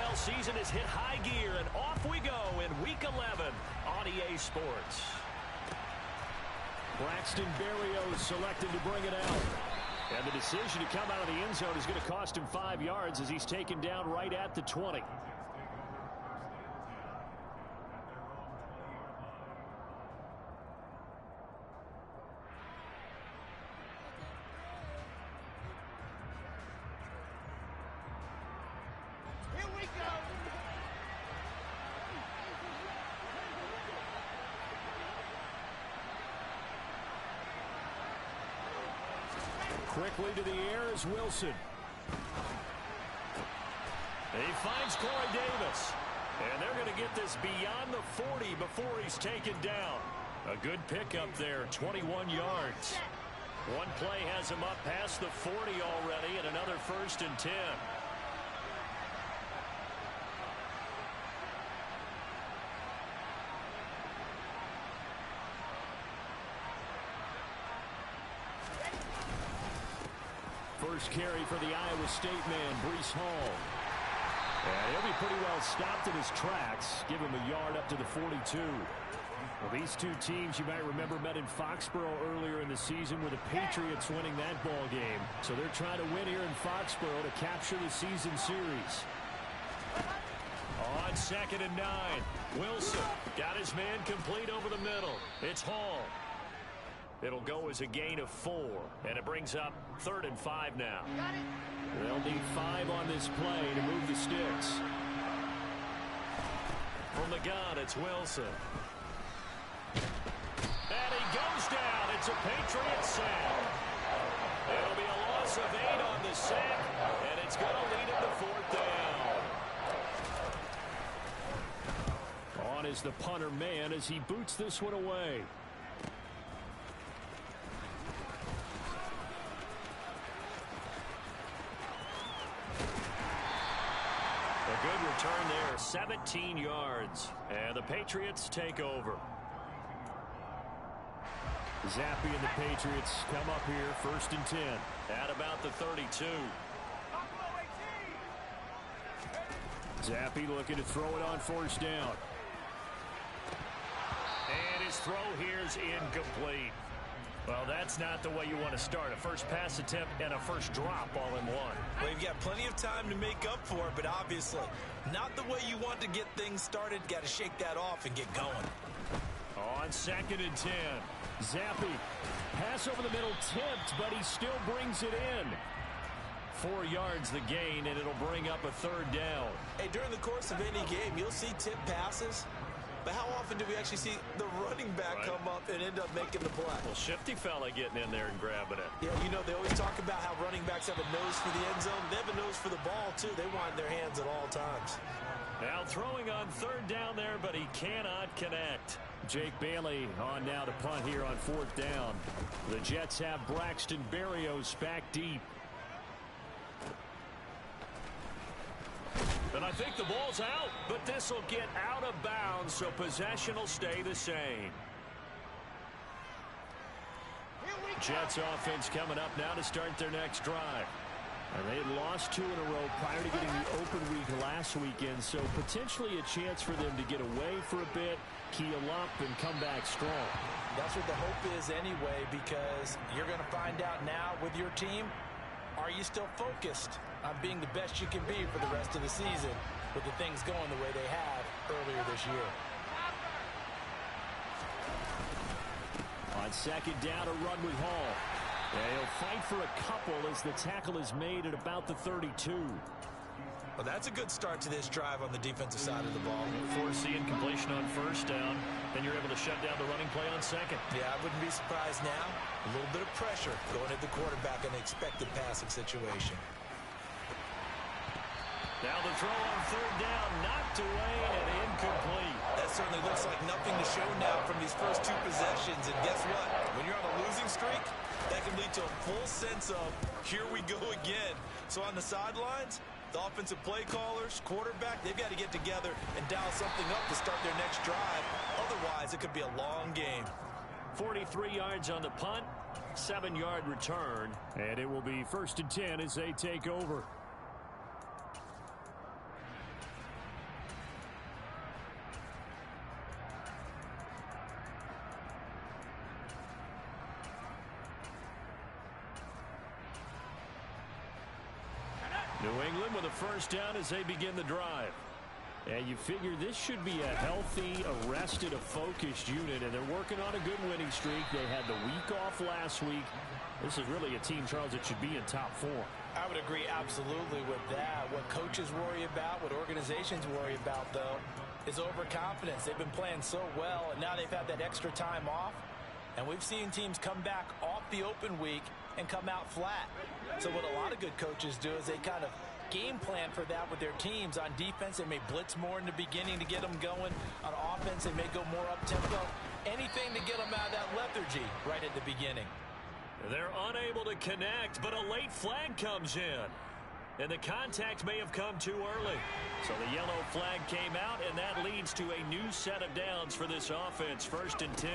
NFL season has hit high gear, and off we go in Week 11 on EA Sports. Braxton Berrios selected to bring it out. And the decision to come out of the end zone is going to cost him 5 yards as he's taken down right at the 20. Quickly to the air is Wilson. He finds Corey Davis. And they're going to get this beyond the 40 before he's taken down. A good pickup there, 21 yards. One play has him up past the 40 already, and another 1st and 10. First carry for the Iowa State man, Breece Hall. And he'll be pretty well stopped in his tracks. Give him a yard up to the 42. Well, these two teams, you might remember, met in Foxborough earlier in the season with the Patriots winning that ball game. So they're trying to win here in Foxborough to capture the season series. On 2nd and 9, Wilson got his man complete over the middle. It's Hall. It'll go as a gain of 4, and it brings up 3rd and 5 now. They'll need 5 on this play to move the sticks. From the gun, it's Wilson. And he goes down. It's a Patriot sack. It'll be a loss of 8 on the sack, and it's going to lead him to 4th down. On is the punter man as he boots this one away. Good return there, 17 yards. And the Patriots take over. Zappi and the Patriots come up here, 1st and 10. At about the 32. Zappi looking to throw it on 1st down. And his throw here is incomplete. Well, that's not the way you want to start. A first pass attempt and a first drop all in one. Well, you've got plenty of time to make up for it, but obviously not the way you want to get things started. Got to shake that off and get going. On 2nd and 10. Zappi. Pass over the middle tipped, but he still brings it in. 4 yards the gain, and it'll bring up a 3rd down. Hey, during the course of any game, you'll see tip passes. But how often do we actually see the running back come up and end up making the play? Well, shifty fella getting in there and grabbing it. Yeah, you know, they always talk about how running backs have a nose for the end zone. They have a nose for the ball, too. They want their hands at all times. Now throwing on 3rd down there, but he cannot connect. Jake Bailey on now to punt here on 4th down. The Jets have Braxton Berrios back deep. And I think the ball's out, but this will get out of bounds, so possession will stay the same. Jets offense coming up now to start their next drive. And they had lost 2 in a row prior to getting the open week last weekend, so potentially a chance for them to get away for a bit, keel up, and come back strong. That's what the hope is anyway, because you're going to find out now with your team, are you still focused on being the best you can be for the rest of the season with the things going the way they have earlier this year? On 2nd down, a run with Hall. And he'll fight for a couple as the tackle is made at about the 32. Well, that's a good start to this drive on the defensive side of the ball. Forcing completion on 1st down, then you're able to shut down the running play on 2nd. Yeah, I wouldn't be surprised now. A little bit of pressure going at the quarterback in an expected passing situation. Now the throw on 3rd down, knocked away and incomplete. That certainly looks like nothing to show now from these first 2 possessions. And guess what? When you're on a losing streak, that can lead to a full sense of, here we go again. So on the sidelines, the offensive play callers, quarterback, they've got to get together and dial something up to start their next drive. Otherwise, it could be a long game. 43 yards on the punt, 7-yard return, and it will be 1st and 10 as they take over. New England with a first down as they begin the drive. And you figure this should be a healthy, arrested, a focused unit, and they're working on a good winning streak. They had the week off last week. This is really a team, Charles, that should be in top form. I would agree absolutely with that. What coaches worry about, what organizations worry about, though, is overconfidence. They've been playing so well, and now they've had that extra time off. And we've seen teams come back off the open week and come out flat. So what a lot of good coaches do is they kind of game plan for that with their teams. On defense, they may blitz more in the beginning to get them going. On offense, they may go more up-tempo. Anything to get them out of that lethargy right at the beginning. They're unable to connect, but a late flag comes in. And the contact may have come too early. So the yellow flag came out, and that leads to a new set of downs for this offense. 1st and 10.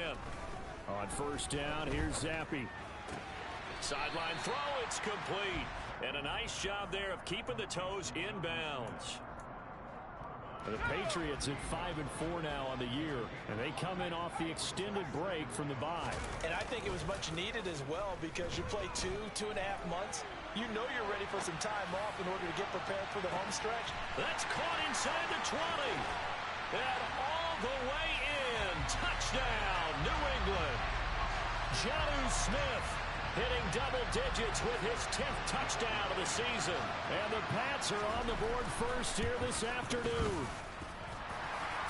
On first down, here's Zappi. Sideline throw, it's complete. And a nice job there of keeping the toes inbounds. The Patriots at 5-4 now on the year, and they come in off the extended break from the bye. And I think it was much needed as well, because you play 2.5 months. You know you're ready for some time off in order to get prepared for the home stretch. That's caught inside the 20. And all the way in. Touchdown, New England. Jonnu Smith hitting double digits with his 10th touchdown of the season. And the Pats are on the board first here this afternoon.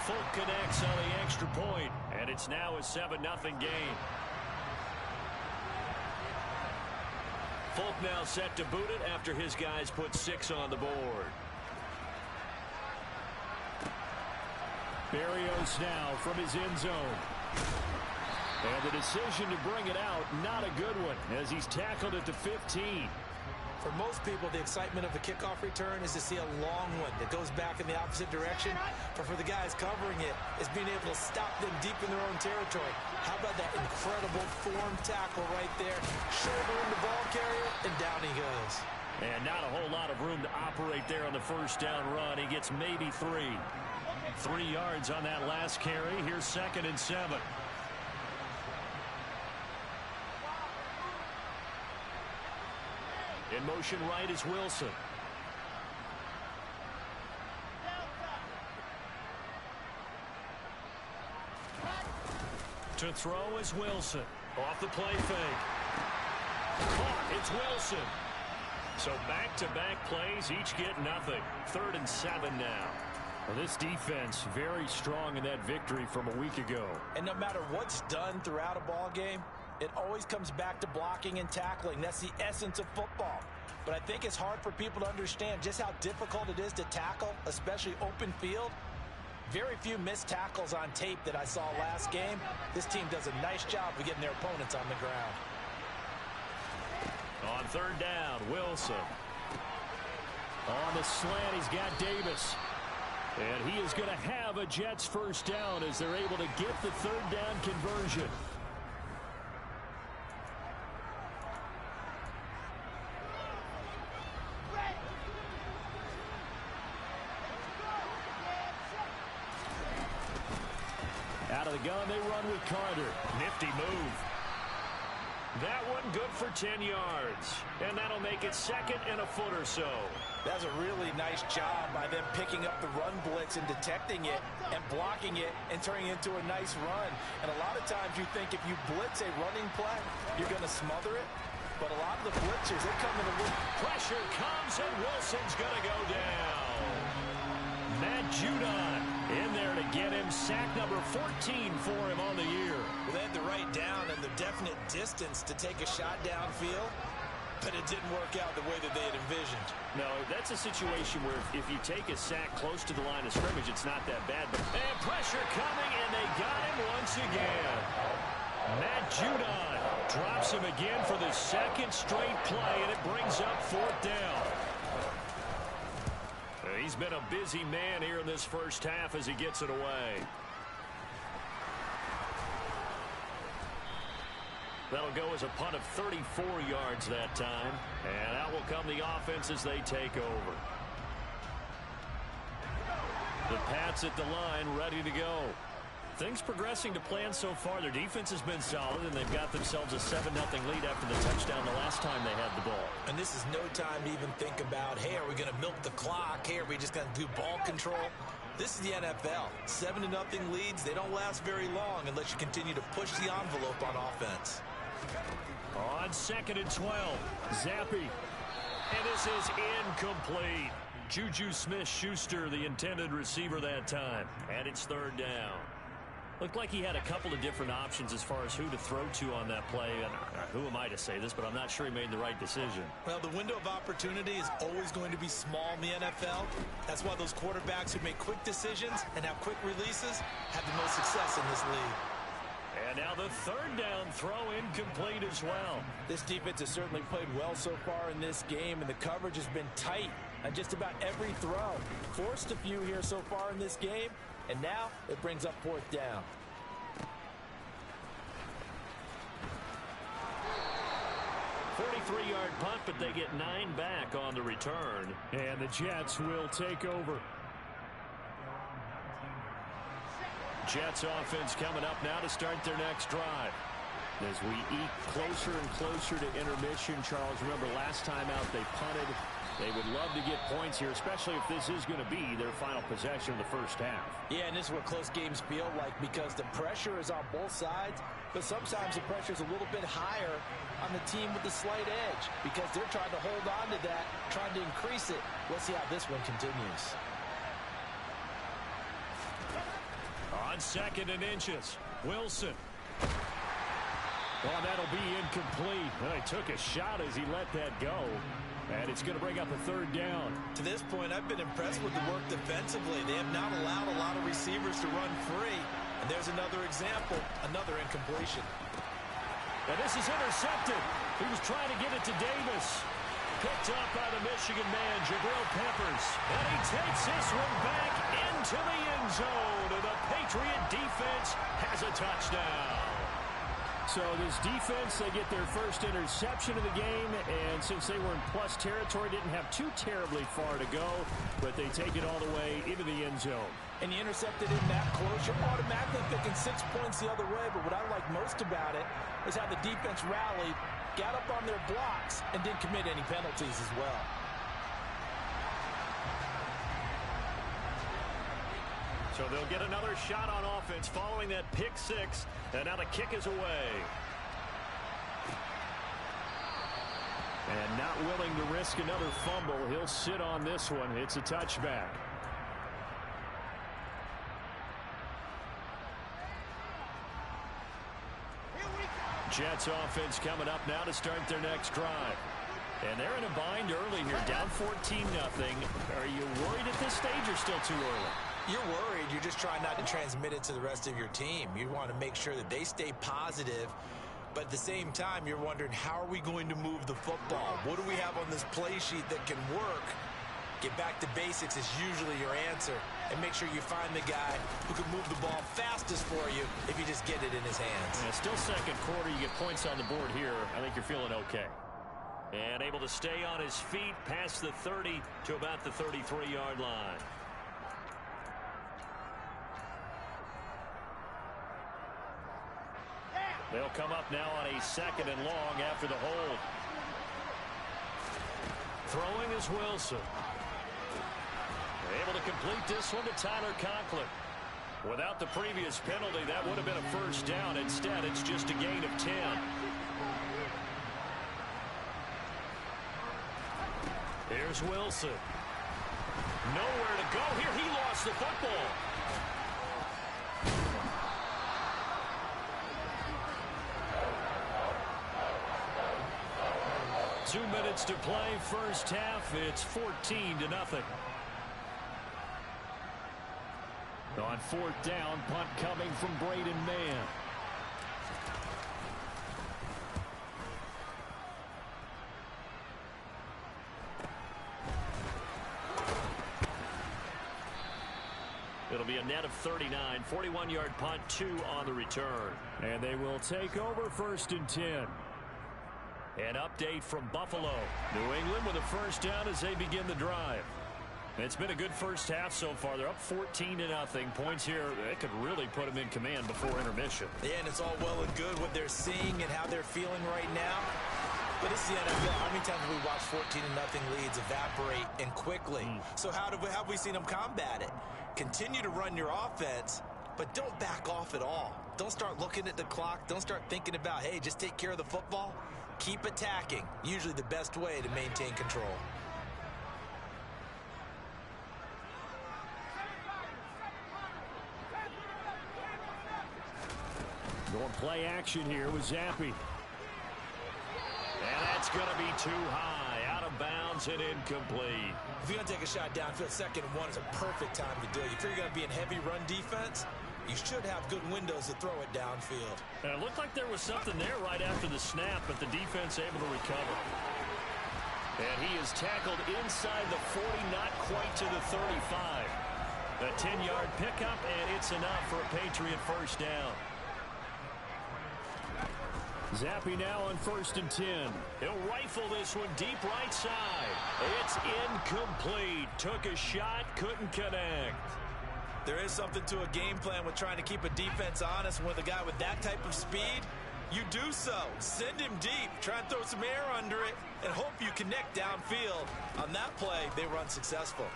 Folk connects on the extra point, and it's now a 7-0 game. Folk now set to boot it after his guys put 6 on the board. Berrios now from his end zone. And the decision to bring it out, not a good one, as he's tackled at the 15. For most people, the excitement of a kickoff return is to see a long one that goes back in the opposite direction. But for the guys covering it, is being able to stop them deep in their own territory. How about that incredible form tackle right there? Shouldering the ball carrier, and down he goes. And not a whole lot of room to operate there on the first down run. He gets maybe 3. 3 yards on that last carry. Here's 2nd and 7. In motion right is Wilson. To throw is Wilson. Off the play fake. Caught. It's Wilson. So back-to-back plays, each get nothing. 3rd and 7 now. Well, this defense very strong in that victory from a week ago. And no matter what's done throughout a ball game, it always comes back to blocking and tackling. That's the essence of football. But I think it's hard for people to understand just how difficult it is to tackle, especially open field. Very few missed tackles on tape that I saw last game. This team does a nice job of getting their opponents on the ground. On 3rd down, Wilson. On the slant, he's got Davis. And he is going to have a Jets first down as they're able to get the 3rd down conversion. Out of the gun, they run with Carter. Nifty move. That one good for 10 yards. And that'll make it 2nd and a foot or so. That's a really nice job by them picking up the run blitz and detecting it and blocking it and turning it into a nice run. And a lot of times you think if you blitz a running play, you're going to smother it. But a lot of the blitzers, they come in a little... Pressure comes, and Wilson's going to go down. Matt Judon in there to get him sack number 14 for him on the year. Well, they had the right down and the definite distance to take a shot downfield, but it didn't work out the way that they had envisioned. No, that's a situation where if you take a sack close to the line of scrimmage, it's not that bad. But and pressure coming, and they got him once again. Matt Judon drops him again for the 2nd straight play, and it brings up 4th down. He's been a busy man here in this first half as he gets it away. That'll go as a punt of 34 yards that time. And out will come the offense as they take over. The Pats at the line ready to go. things progressing to plan so far. Their defense has been solid, and they've got themselves a 7-0 lead after the touchdown the last time they had the ball. And this is no time to even think about, hey, are we going to milk the clock? Hey, are we just going to do ball control? This is the NFL. 7-0 leads, they don't last very long unless you continue to push the envelope on offense. On 2nd and 12, Zappi. And this is incomplete. Juju Smith-Schuster, the intended receiver that time. And it's 3rd down. Looked like he had a couple of different options as far as who to throw to on that play. And who am I to say this, but I'm not sure he made the right decision. Well, the window of opportunity is always going to be small in the NFL. That's why those quarterbacks who make quick decisions and have quick releases have the most success in this league. And now the 3rd down throw incomplete as well. This defense has certainly played well so far in this game, and the coverage has been tight on just about every throw. Forced a few here so far in this game, and now it brings up 4th down. Yard punt, but they get 9 back on the return. And the Jets will take over. Jets offense coming up now to start their next drive. As we eke closer and closer to intermission, Charles, remember last time out they punted. They would love to get points here, especially if this is going to be their final possession of the first half. Yeah, and this is what close games feel like because the pressure is on both sides, but sometimes the pressure is a little bit higher on the team with the slight edge because they're trying to hold on to that, trying to increase it. Let's see how this one continues. On 2nd and inches, Wilson. Well, that'll be incomplete. Well, he took a shot as he let that go. And it's going to bring up a 3rd down. To this point, I've been impressed with the work defensively. They have not allowed a lot of receivers to run free. And there's another example, another incompletion. And this is intercepted. He was trying to get it to Davis. Picked up by the Michigan man, Jabril Peppers. And he takes this one back into the end zone. And the Patriot defense has a touchdown. So this defense, they get their first interception of the game, and since they were in plus territory, didn't have too terribly far to go, but they take it all the way into the end zone. And you intercepted in that close, you're automatically picking 6 points the other way, but what I like most about it is how the defense rallied, got up on their blocks, and didn't commit any penalties as well. So they'll get another shot on offense following that pick 6. And now the kick is away. And not willing to risk another fumble. He'll sit on this one. It's a touchback. Jets offense coming up now to start their next drive. And they're in a bind early here, down 14-0. Are you worried at this stage or still too early? You're worried. You're just trying not to transmit it to the rest of your team. You want to make sure that they stay positive. But at the same time, you're wondering, how are we going to move the football? What do we have on this play sheet that can work? Get back to basics is usually your answer. And make sure you find the guy who can move the ball fastest for you if you just get it in his hands. Yeah, still 2nd quarter. You get points on the board here. I think you're feeling okay. And able to stay on his feet past the 30 to about the 33-yard line. They'll come up now on a 2nd and long after the hold. Throwing is Wilson. Able to complete this one to Tyler Conklin. Without the previous penalty, that would have been a 1st down. Instead, it's just a gain of 10. Here's Wilson. Nowhere to go here. He lost the football. Two minutes to play, first half. It's 14-0. On 4th down, punt coming from Braden Mann. It'll be a net of 39, 41-yard punt, 2 on the return. And they will take over 1st and 10. An update from Buffalo. New England with a 1st down as they begin the drive. It's been a good first half so far. They're up 14-0. Points here, it could really put them in command before intermission. Yeah, and it's all well and good what they're seeing and how they're feeling right now. But it's the NFL. How many times have we watched 14-0 leads evaporate and quickly? So how have we seen them combat it? Continue to run your offense, but don't back off at all. Don't start looking at the clock. Don't start thinking about, hey, just take care of the football. Keep attacking. Usually the best way to maintain control. Going play action here with Zappi. And that's going to be too high. Out of bounds and incomplete. If you're going to take a shot downfield, 2nd and 1 is a perfect time to do it. If you're going to be in heavy run defense, you should have good windows to throw it downfield. And it looked like there was something there right after the snap, but the defense able to recover. And he is tackled inside the 40, not quite to the 35. A 10-yard pickup, and it's enough for a Patriot first down. Zappi now on 1st and 10. He'll rifle this one deep right side. It's incomplete. Took a shot, couldn't connect. There is something to a game plan with trying to keep a defense honest. With a guy with that type of speed, you do so. Send him deep. Try and throw some air under it and hope you connect downfield. On that play, they were unsuccessful.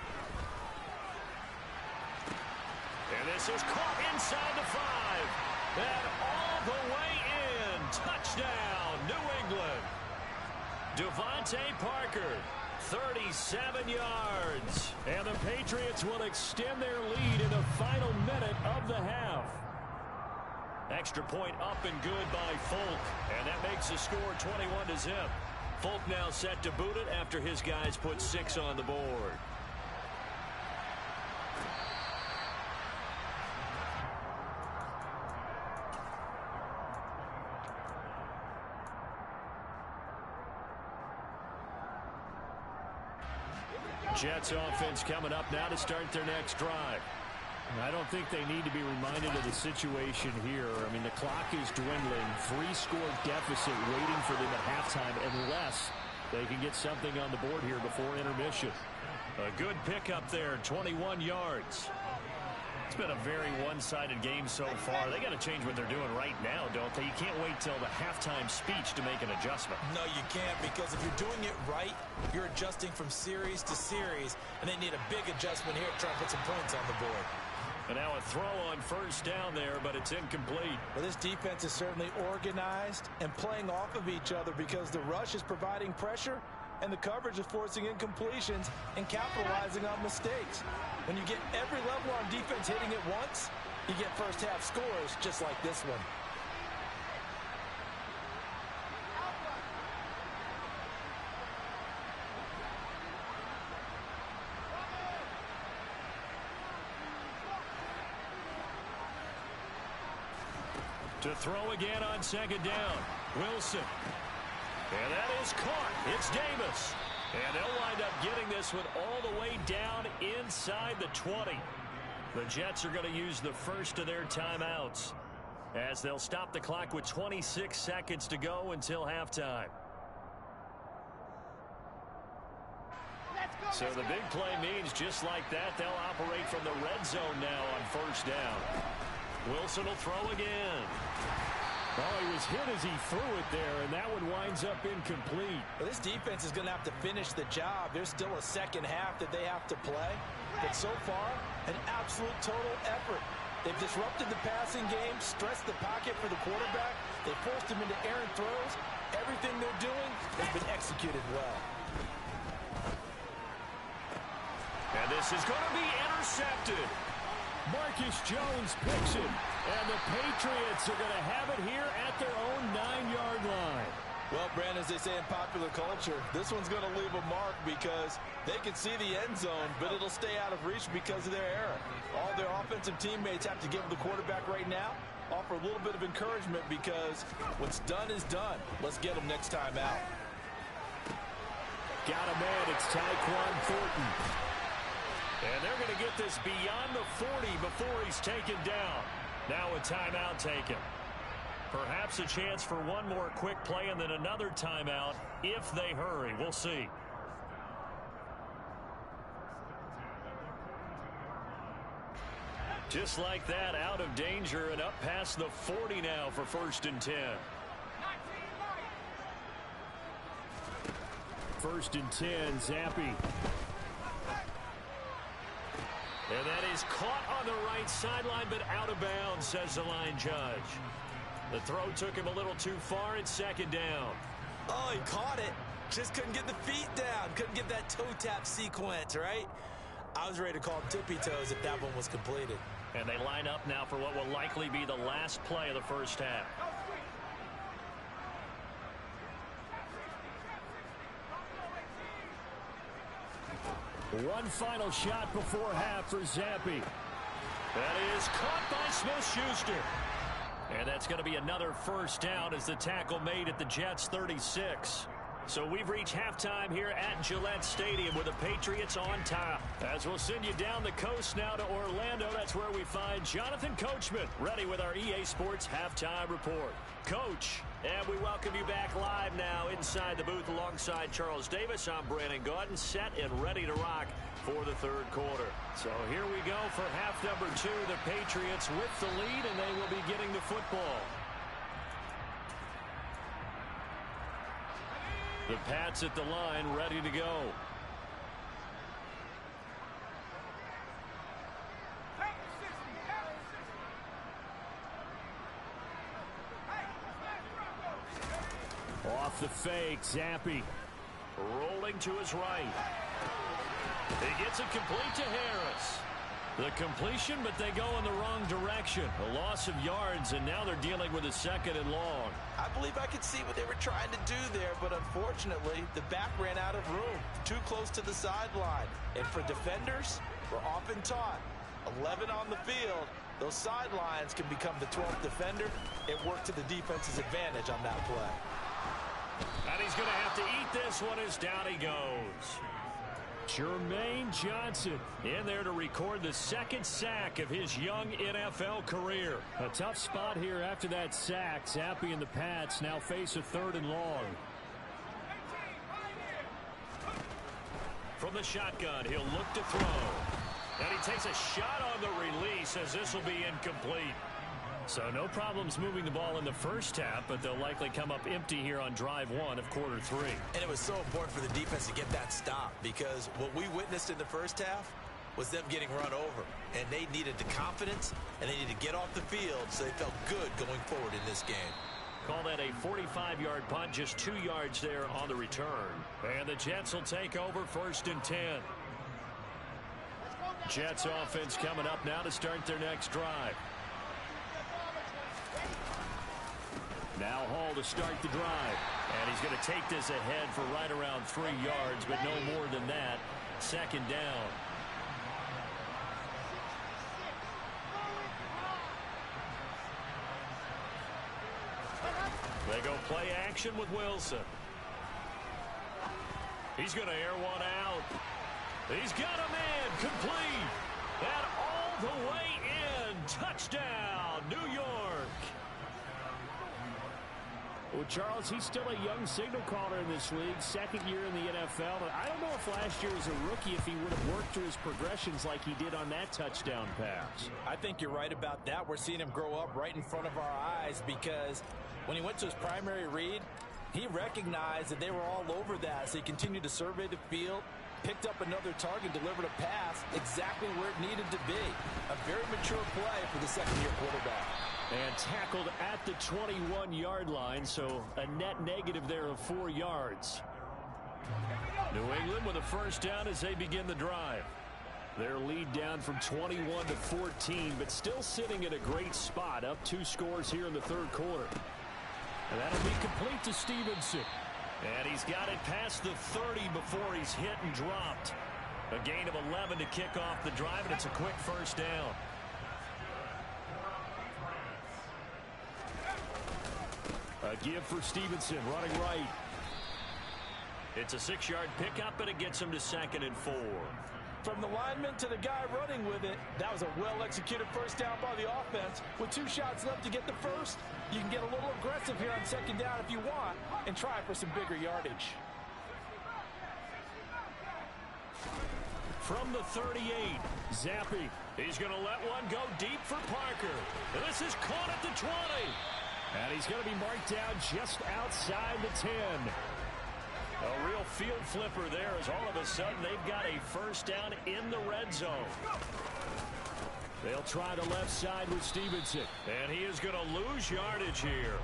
And this is caught inside the 5. And all the way in. Touchdown, New England. Devontae Parker, 37 yards. And the Patriots will extend their lead in the final minute of the half. Extra point up and good by Folk. And that makes the score 21-0. Folk now set to boot it after his guys put 6 on the board. Jets offense coming up now to start their next drive. I don't think they need to be reminded of the situation here. I mean, the clock is dwindling. 3-score deficit waiting for them at halftime unless they can get something on the board here before intermission. A good pickup there, 21 yards. It's been a very one-sided game so far. They got to change what they're doing right now, don't they? You can't wait till the halftime speech to make an adjustment. No, you can't, because if you're doing it right, you're adjusting from series to series, and they need a big adjustment here to try and put some points on the board. And now a throw on first down there, but it's incomplete. Well, this defense is certainly organized and playing off of each other because the rush is providing pressure and the coverage is forcing incompletions and capitalizing on mistakes. When you get every level on defense hitting it once, you get first half scores just like this one. To throw again on 2nd down. Wilson. And that is caught. It's Davis. And they'll wind up getting this one all the way down inside the 20. The Jets are going to use the first of their timeouts as they'll stop the clock with 26 seconds to go until halftime. So the big play means just like that, they'll operate from the red zone now on first down. Wilson will throw again. Oh, he was hit as he threw it there, and that one winds up incomplete. Well, this defense is going to have to finish the job. There's still a second half that they have to play. But so far, an absolute total effort. They've disrupted the passing game, stressed the pocket for the quarterback. They forced him into errant throws. Everything they're doing has been executed well. And this is going to be intercepted. Marcus Jones picks it, and the Patriots are going to have it here at their own 9-yard line. Well, Brandon, as they say in popular culture, this one's going to leave a mark because they can see the end zone, but it'll stay out of reach because of their error. All their offensive teammates have to give the quarterback right now, offer a little bit of encouragement because what's done is done. Let's get them next time out. Got a man, it's Tyquan Thornton. And they're going to get this beyond the 40 before he's taken down. Now a timeout taken. Perhaps a chance for one more quick play and then another timeout if they hurry. We'll see. Just like that, out of danger and up past the 40 now for 1st and 10. 1st and 10, Zappi. And that is caught on the right sideline, but out of bounds, says the line judge. The throw took him a little too far. It's 2nd down. Oh, he caught it. Just couldn't get the feet down. Couldn't get that toe tap sequence, right? I was ready to call tippy toes if that one was completed. And they line up now for what will likely be the last play of the first half. One final shot before half for Zappi. That is caught by Smith-Schuster. And that's going to be another 1st down as the tackle made at the Jets' 36. So we've reached halftime here at Gillette Stadium with the Patriots on top. As we'll send you down the coast now to Orlando, that's where we find Jonathan Coachman ready with our EA Sports Halftime Report. Coach, and we welcome you back live now inside the booth alongside Charles Davis. I'm Brandon Gaudin, set and ready to rock for the 3rd quarter. So here we go for half number 2. The Patriots with the lead, and they will be getting the football. The Pats at the line, ready to go. Off the fake, Zappi. Rolling to his right. He gets it complete to Harris. The completion, but they go in the wrong direction. A loss of yards, and now they're dealing with a 2nd and long. I believe I could see what they were trying to do there, but unfortunately, the back ran out of room. Too close to the sideline. And for defenders, we're often taught, 11 on the field, those sidelines can become the 12th defender. It worked to the defense's advantage on that play. And he's going to have to eat this one as down he goes. Jermaine Johnson in there to record the 2nd sack of his young NFL career. A tough spot here after that sack. Zappi and the Pats now face a 3rd and long. From the shotgun, he'll look to throw. And he takes a shot on the release as this will be incomplete. So no problems moving the ball in the first half, but they'll likely come up empty here on drive 1 of quarter 3. And it was so important for the defense to get that stop, because what we witnessed in the first half was them getting run over. And they needed the confidence, and they needed to get off the field so they felt good going forward in this game. Call that a 45-yard punt, just 2 yards there on the return. And the Jets will take over 1st and 10. Jets offense coming up now to start their next drive. Now Hall to start the drive. And he's going to take this ahead for right around 3 yards, but no more than that. 2nd down. They go play action with Wilson. He's going to air one out. He's got a man complete. And all the way in. Touchdown, New York. Well, Charles, he's still a young signal caller in this league, 2nd year in the NFL. But I don't know if last year as a rookie if he would have worked through his progressions like he did on that touchdown pass. I think you're right about that. We're seeing him grow up right in front of our eyes, because when he went to his primary read, he recognized that they were all over that. So he continued to survey the field, picked up another target, delivered a pass exactly where it needed to be. A very mature play for the 2nd-year quarterback. And tackled at the 21-yard line, so a net negative there of 4 yards. New England with a 1st down as they begin the drive. Their lead down from 21 to 14, but still sitting at a great spot, up 2 scores here in the 3rd quarter. And that'll be complete to Stevenson. And he's got it past the 30 before he's hit and dropped. A gain of 11 to kick off the drive, and it's a quick 1st down. A give for Stevenson, running right. It's a 6-yard pickup, and it gets him to 2nd and 4. From the lineman to the guy running with it, that was a well-executed 1st down by the offense. With 2 shots left to get the first, you can get a little aggressive here on 2nd down if you want and try for some bigger yardage. From the 38, Zappi. He's going to let one go deep for Parker. This is caught at the 20. And he's going to be marked down just outside the 10. A real field flipper there as all of a sudden they've got a first down in the red zone. They'll try the left side with Stevenson. And he is going to lose yardage here.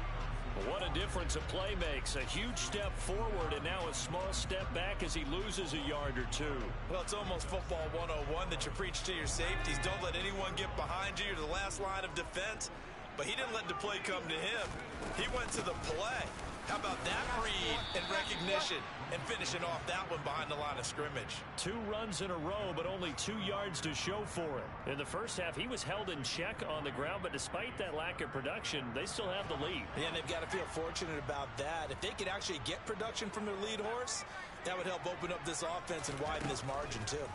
What a difference a play makes. A huge step forward and now a small step back as he loses a yard or two. Well, it's almost football 101 that you preach to your safeties. Don't let anyone get behind you. You're the last line of defense. But he didn't let the play come to him. He went to the play. How about that read and recognition and finishing off that one behind the line of scrimmage? 2 runs in a row, but only 2 yards to show for it. In the first half, he was held in check on the ground, but despite that lack of production, they still have the lead. Yeah, and they've got to feel fortunate about that. If they could actually get production from their lead horse, that would help open up this offense and widen this margin, too.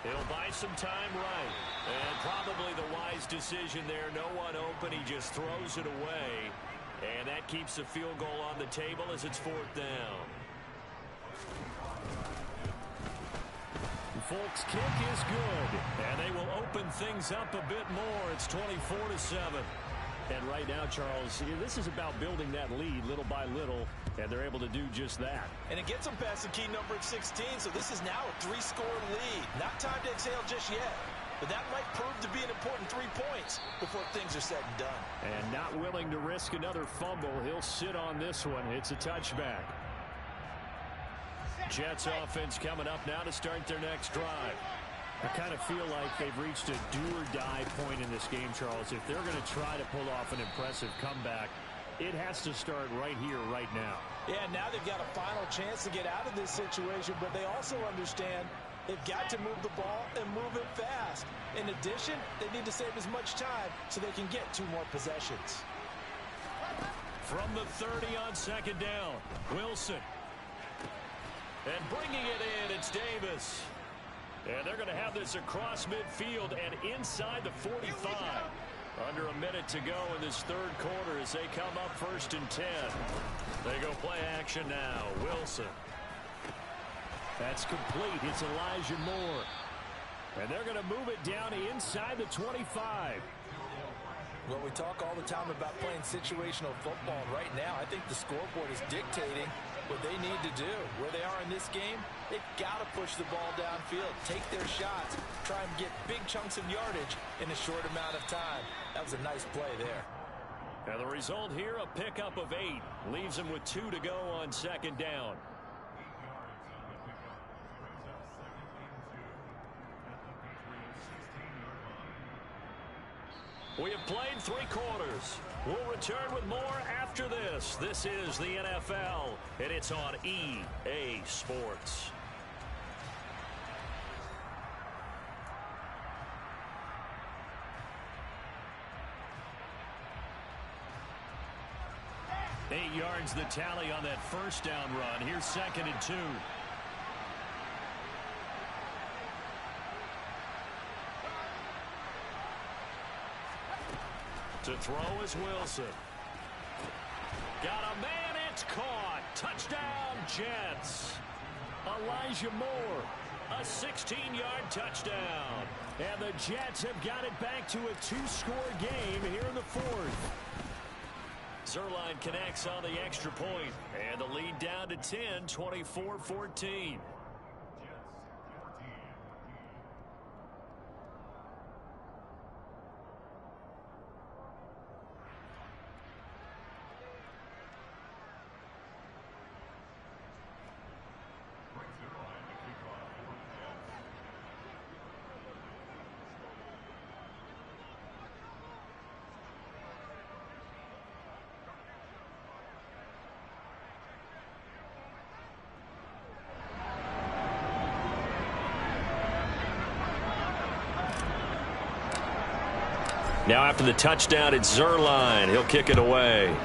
He'll buy some time right. And probably the wise decision there. No one open. He just throws it away. And that keeps the field goal on the table as it's 4th down. Folks' kick is good. And they will open things up a bit more. It's 24-7. And right now, Charles, this is about building that lead little by little. And they're able to do just that. And it gets them past the key number of 16. So this is now a 3-score lead. Not time to exhale just yet. But that might prove to be an important 3 points before things are said and done. And not willing to risk another fumble. He'll sit on this one. It's a touchback. Jets offense coming up now to start their next drive. I kind of feel like they've reached a do-or-die point in this game, Charles. If they're going to try to pull off an impressive comeback, it has to start right here, right now. Yeah, now they've got a final chance to get out of this situation, but they also understand they've got to move the ball and move it fast. In addition, they need to save as much time so they can get 2 more possessions. From the 30 on 2nd down, Wilson. And bringing it in, it's Davis. And they're going to have this across midfield and inside the 45. Under a minute to go in this 3rd quarter as they come up 1st and 10. They go play action now. Wilson. That's complete. It's Elijah Moore. And they're going to move it down inside the 25. Well, we talk all the time about playing situational football. Right now, I think the scoreboard is dictating what they need to do. Where they are in this game, they've got to push the ball downfield, take their shots, try and get big chunks of yardage in a short amount of time. That was a nice play there. And the result here, a pickup of 8. Leaves them with 2 to go on 2nd down. We have played 3 quarters. We'll return with more after this. This is the NFL, and it's on EA Sports. Eight yards the tally on that first down run. Here's 2nd and 2. To throw is Wilson. Got a man, it's caught. Touchdown, Jets. Elijah Moore, a 16-yard touchdown. And the Jets have got it back to a 2-score game here in the 4th. Zerline connects on the extra point. And the lead down to 10, 24-14. Now after the touchdown, it's Zerline. He'll kick it away.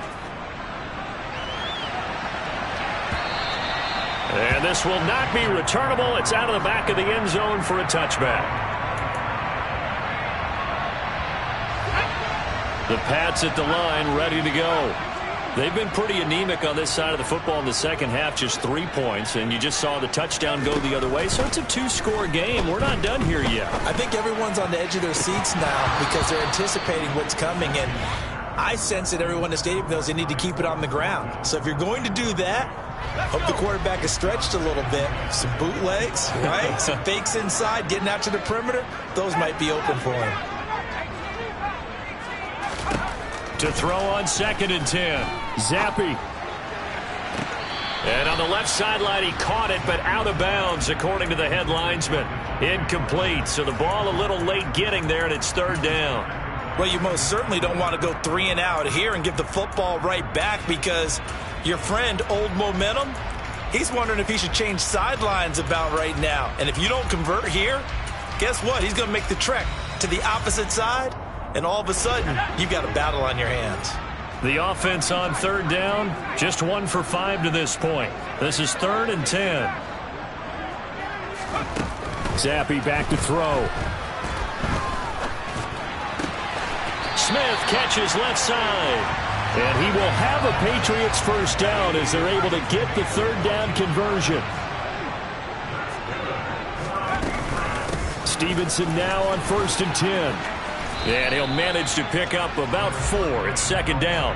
And this will not be returnable. It's out of the back of the end zone for a touchback. The Pats at the line, ready to go. They've been pretty anemic on this side of the football in the second half, just 3 points, and you just saw the touchdown go the other way. So it's a 2-score game. We're not done here yet. I think everyone's on the edge of their seats now because they're anticipating what's coming, and I sense that everyone in the stadium knows they need to keep it on the ground. So if you're going to do that, hope the quarterback is stretched a little bit. Some bootlegs, right? Some fakes inside, getting out to the perimeter. Those might be open for him. To throw on 2nd and 10. Zappi. And on the left sideline, he caught it, but out of bounds, according to the head linesman. Incomplete. So the ball a little late getting there, and it's 3rd down. Well, you most certainly don't want to go 3 and out here and give the football right back because your friend, Old Momentum, he's wondering if he should change sidelines about right now. And if you don't convert here, guess what? He's going to make the trek to the opposite side, and all of a sudden, you've got a battle on your hands. The offense on 3rd down, just 1 for 5 to this point. This is 3rd and 10. Zappi back to throw. Smith catches left side. And he will have a Patriots first down as they're able to get the 3rd down conversion. Stevenson now on 1st and 10. And he'll manage to pick up about 4. It's 2nd down.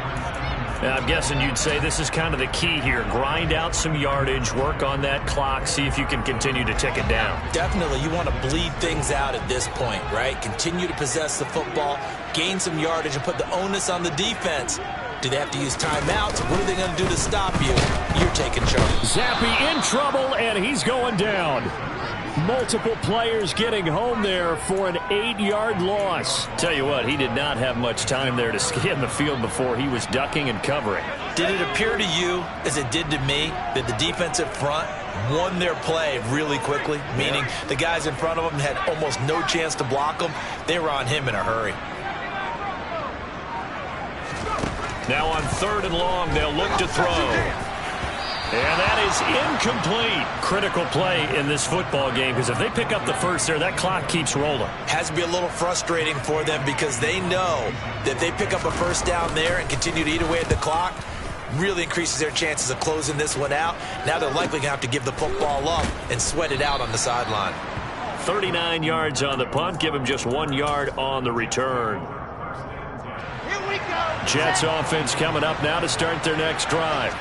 Now, I'm guessing you'd say this is kind of the key here. Grind out some yardage, work on that clock, see if you can continue to tick it down. Definitely. You want to bleed things out at this point, right? Continue to possess the football, gain some yardage, and put the onus on the defense. Do they have to use timeouts? What are they going to do to stop you? You're taking charge. Zappi in trouble, and he's going down. Multiple players getting home there for an 8-yard loss. Tell you what, he did not have much time there to scan the field before he was ducking and covering. Did it appear to you, as it did to me, that the defensive front won their play really quickly? Meaning the guys in front of them had almost no chance to block them. They were on him in a hurry. Now on 3rd and long, they'll look to throw. And that is incomplete. Critical play in this football game because if they pick up the first there, that clock keeps rolling. Has to be a little frustrating for them because they know that if they pick up a first down there and continue to eat away at the clock, really increases their chances of closing this one out. Now they're likely going to have to give the football up and sweat it out on the sideline. 39 yards on the punt. Give him just 1 yard on the return. Jets offense coming up now to start their next drive.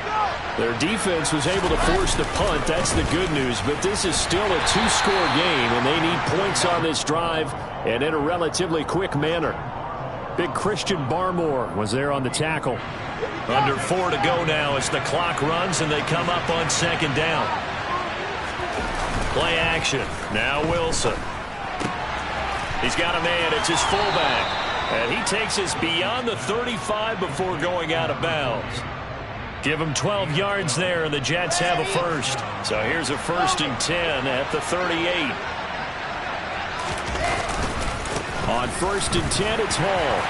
Their defense was able to force the punt. That's the good news. But this is still a 2-score game, and they need points on this drive and in a relatively quick manner. Big Christian Barmore was there on the tackle. Under 4 to go now as the clock runs, and they come up on 2nd down. Play action. Now Wilson. He's got a man. It's his fullback. And he takes us beyond the 35 before going out of bounds. Give him 12 yards there, and the Jets have a first. So here's a 1st and 10 at the 38. On 1st and 10, it's Hall.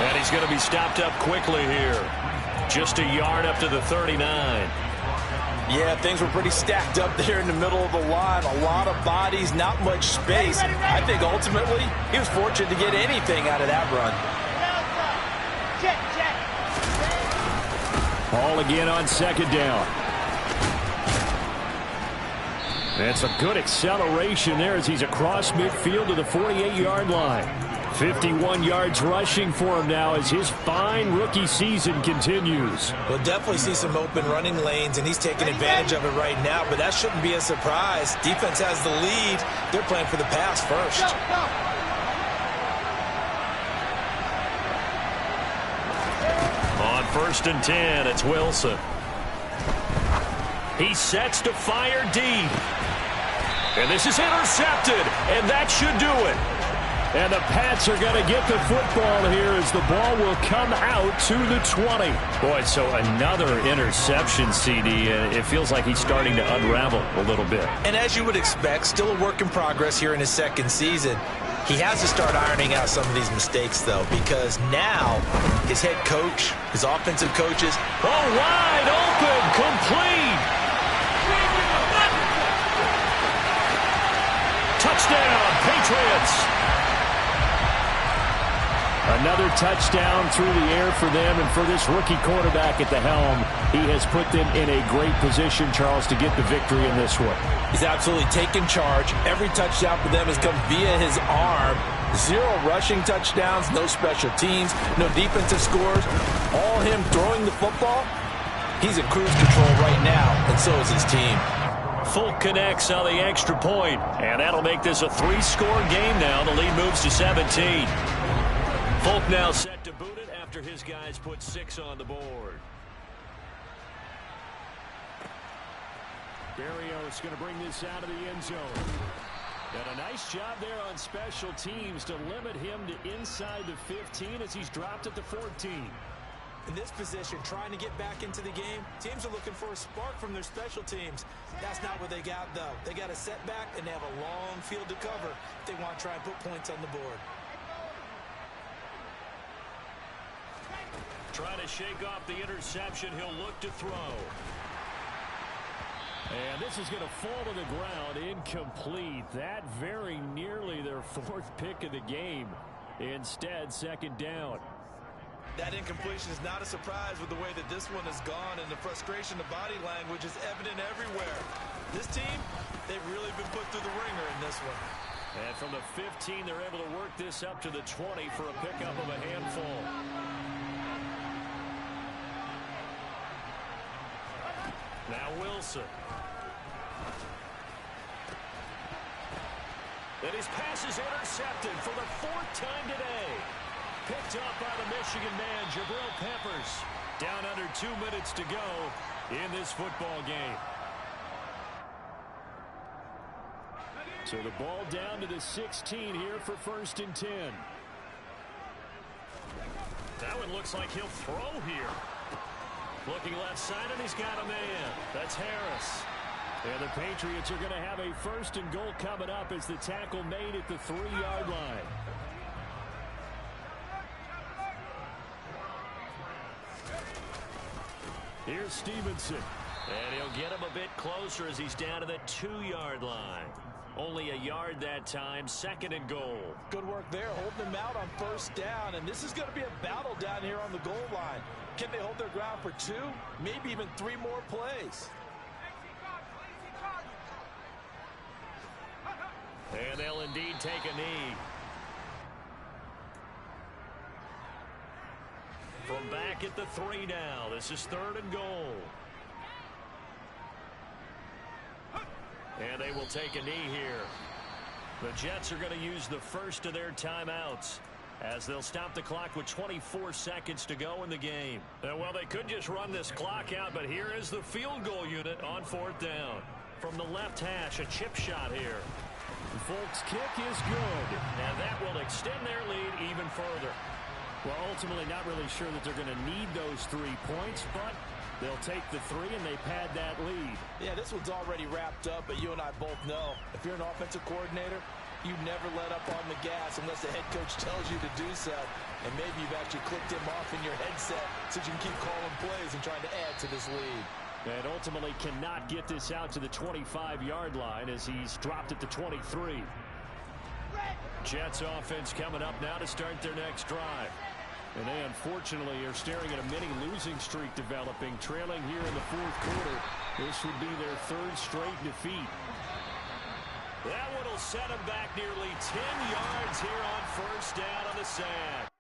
And he's going to be stopped up quickly here. Just a yard up to the 39. Yeah, things were pretty stacked up there in the middle of the line. A lot of bodies, not much space. I think ultimately he was fortunate to get anything out of that run. Hall again on 2nd down. That's a good acceleration there as he's across midfield to the 48-yard line. 51 yards rushing for him now as his fine rookie season continues. We'll definitely see some open running lanes, and he's taking advantage of it right now, but that shouldn't be a surprise. Defense has the lead. They're playing for the pass first. On 1st and 10, it's Wilson. He sets to fire deep. And this is intercepted, and that should do it. And the Pats are going to get the football here as the ball will come out to the 20. Boy, so another interception, CD. It feels like he's starting to unravel a little bit. And as you would expect, still a work in progress here in his 2nd season. He has to start ironing out some of these mistakes, though, because now his head coach, his offensive coaches, wide open, complete. Touchdown, Patriots. Another touchdown through the air for them, and for this rookie quarterback at the helm, he has put them in a great position, Charles, to get the victory in this one. He's absolutely taken charge. Every touchdown for them has come via his arm. 0 rushing touchdowns, no special teams, no defensive scores. All him throwing the football. He's in cruise control right now, and so is his team. Folk connects on the extra point, and that'll make this a 3-score game now. The lead moves to 17. Folk now set to boot it after his guys put 6 on the board. Barrios going to bring this out of the end zone. And a nice job there on special teams to limit him to inside the 15 as he's dropped at the 14. In this position, trying to get back into the game, teams are looking for a spark from their special teams. That's not what they got, though. They got a setback, and they have a long field to cover if they want to try and put points on the board. Trying to shake off the interception. He'll look to throw. And this is going to fall to the ground. Incomplete. That very nearly their 4th pick of the game. Instead, 2nd down. That incompletion is not a surprise with the way that this one has gone, and the frustration, the body language is evident everywhere. This team, they've really been put through the ringer in this one. And from the 15, they're able to work this up to the 20 for a pickup of a handful. Now Wilson. And his pass is intercepted for the 4th time today. Picked up by the Michigan man, Jabril Peppers. Down under 2 minutes to go in this football game. So the ball down to the 16 here for 1st and 10. That one looks like he'll throw here. Looking left side, and he's got a man. That's Harris. And the Patriots are going to have a 1st and goal coming up as the tackle made at the 3-yard line. Here's Stevenson. And he'll get him a bit closer as he's down to the 2-yard line. Only a yard that time, 2nd and goal. Good work there, holding them out on 1st down. And this is going to be a battle down here on the goal line. Can they hold their ground for 2, maybe even 3 more plays? And they'll indeed take a knee. From back at the 3 now. This is 3rd and goal. And they will take a knee here. The Jets are going to use the first of their timeouts as they'll stop the clock with 24 seconds to go in the game. Well, they could just run this clock out, but here is the field goal unit on 4th down. From the left hash, a chip shot here. Folk's kick is good, and that will extend their lead even further. Well, ultimately not really sure that they're going to need those 3 points, but they'll take the 3 and they pad that lead. Yeah, this one's already wrapped up, but you and I both know if you're an offensive coordinator, you never let up on the gas unless the head coach tells you to do so. And maybe you've actually clicked him off in your headset so you can keep calling plays and trying to add to this lead. And ultimately cannot get this out to the 25-yard line as he's dropped at the 23. Jets offense coming up now to start their next drive. And they unfortunately are staring at a mini losing streak developing, trailing here in the 4th quarter. This would be their 3rd straight defeat. That one will set them back nearly 10 yards here on 1st down on the sack.